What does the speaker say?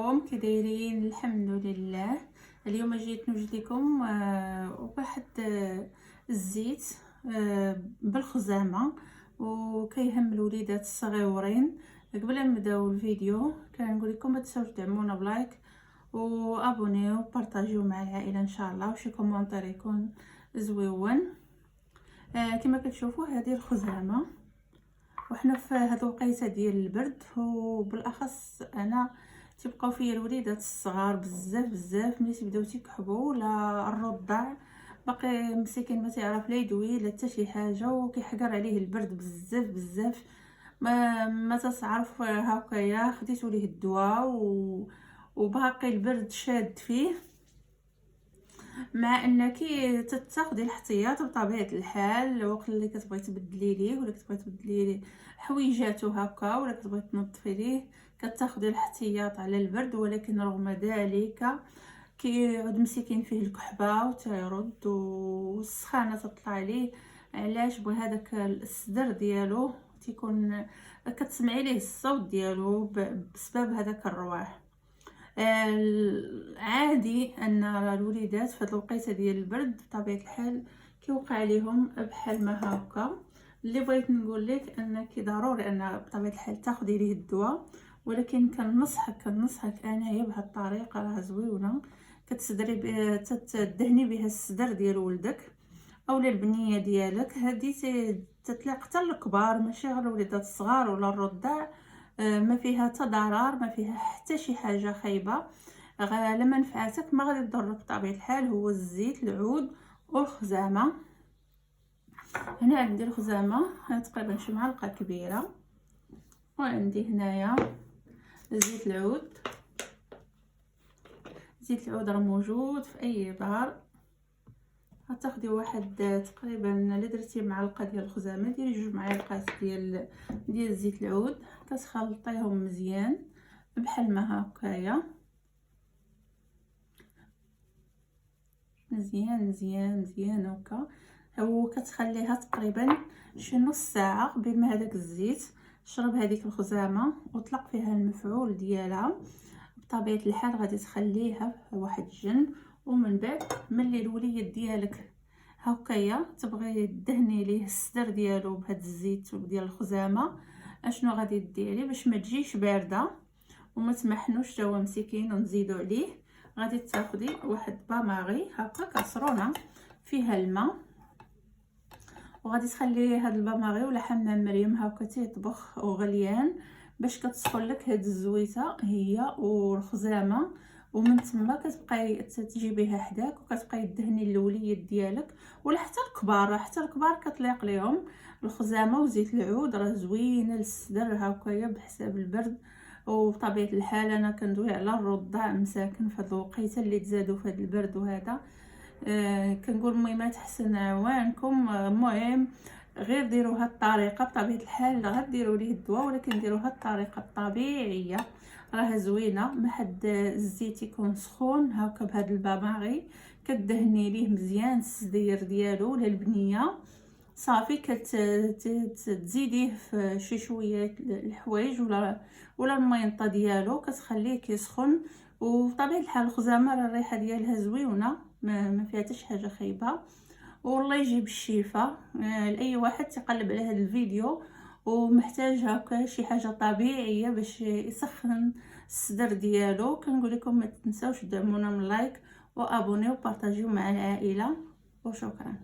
عليكم، كي دايرين؟ الحمد لله. اليوم جيت نوجد لكم واحد الزيت بالخزامه وكيهم الوليدات الصغيورين. قبل ما نبداو الفيديو كنقول لكم ما تنساوش تدعمونا بلايك وابونيو وبارطاجيو مع العائله ان شاء الله، وشي كومونتير يكون زويون. كما كتشوفوا هذه الخزامه، وحنا في هاد الوقيته ديال البرد، وبالاخص انا تيبقاو فيا الوليدات الصغار بزاف ملي تيبداو تيكحبوا ولا الرضع باقي مسكين ما تعرف لا يدوي لا حتى شي حاجه، وكيحقر عليه البرد بزاف. ما تعرف هكايا خديتو ليه الدواء وباقي البرد شاد فيه، مع انك تاخدي الاحتياط بطبيعه الحال. وقت اللي كتبغي تبدلي ليه ولا كتبغي تبدلي ليه حويجاتو هكا ولا كتبغي تنظفي ليه كتاخدي الاحتياط على البرد، ولكن رغم ذلك كيعود مسكين فيه الكحبه وتيرد والسخانه تطلع ليه. علاش؟ بغى هذاك الصدر ديالو تيكون كتسمعي ليه الصوت ديالو بسبب هذاك الرواح. عادي ان الوليدات في هذه الوقيته ديال البرد بطبيعه الحال كيوقع لهم بحال ما هكا. اللي بغيت نقول لك انك ضروري ان بطبيعه الحال تاخدي ليه الدواء، ولكن كنصحك انايا بهذه الطريقه راه زوينه. كتسدري تدهني بها الصدر ديال ولدك اولا البنيه ديالك. هذه تتلاق حتى الكبار، ماشي غير الوليدات الصغار ولا الرضع. ما فيها تضرر، ما فيها حتى شي حاجه خايبه. على منفعتك، ما غادي تضرك بطبيعه الحال. هو الزيت العود والخزامه. هنا عندي الخزامه تقريبا شي معلقه كبيره، وعندي هنايا زيت العود. زيت العود راه موجود في اي دار. غتاخدي واحد تقريبا الا درتي معلقه ديال الخزامه ديري 2 معالق ديال زيت العود، كتخلطيهم مزيان بحال ما هكايا، مزيان هكا. وكتخليها تقريبا شي نص ساعه قبل ما هذاك الزيت شرب هذيك الخزامه وطلق فيها المفعول ديالها. بطبيعه الحال غادي تخليها في واحد الجنب، ومن بعد ملي الوليد ديالك هكايا تبغي تدهني ليه الصدر ديالو بهذا الزيت ديال الخزامه، اشنو غادي ديري باش ما تجيش بارده وما تمحنوش تا هو مسكين ونزيدو عليه؟ غادي تاخدي واحد باماغي هكا كاسرونه فيها الماء، وغادي تخلي هاد الباماغي ولا حمام مريم هكا تيطبخ وغليان باش كتسخن لك هاد الزويته هي والخزامه. ومن تما كتبقاي تجيبيها حداك وكتبقاي تدهني الوليد ديالك، ولا حتى الكبار كتليق ليهم الخزامه وزيت العود. راه زوينه للصدر هكايا بحساب البرد. وبطبيعه الحال انا كندوي على الرضع مساكن في هذه الوقيته اللي تزادوا في هذا البرد وهذا. كنقول المهم تحسن عوانكم. المهم غير ديروا هاد الطريقه بطبيعه الحال، غير ديروا ليه الدواء ولكن ديروا هاد الطريقه الطبيعيه راه زوينه. ما حد الزيت يكون سخون هكا بهاد الباباغي كدهني ليه مزيان الصدير ديالو ولا البنيه صافي. كتزيديه في شي شويه الحوايج ولا المينطه ديالو كتخليه كيسخن. وبطبيعه الحال الخزامه راه الريحه ديالها زويونه، ما فيها حتى شي حاجه خايبه. والله يجيب الشفاء لاي واحد تقلب على هذا الفيديو ومحتاج هكا شي حاجه طبيعيه باش يسخن الصدر ديالو. كنقول لكم ما تنساوش تدعمونا من لايك وابونيو وبارطاجيو مع العائله، وشكرا.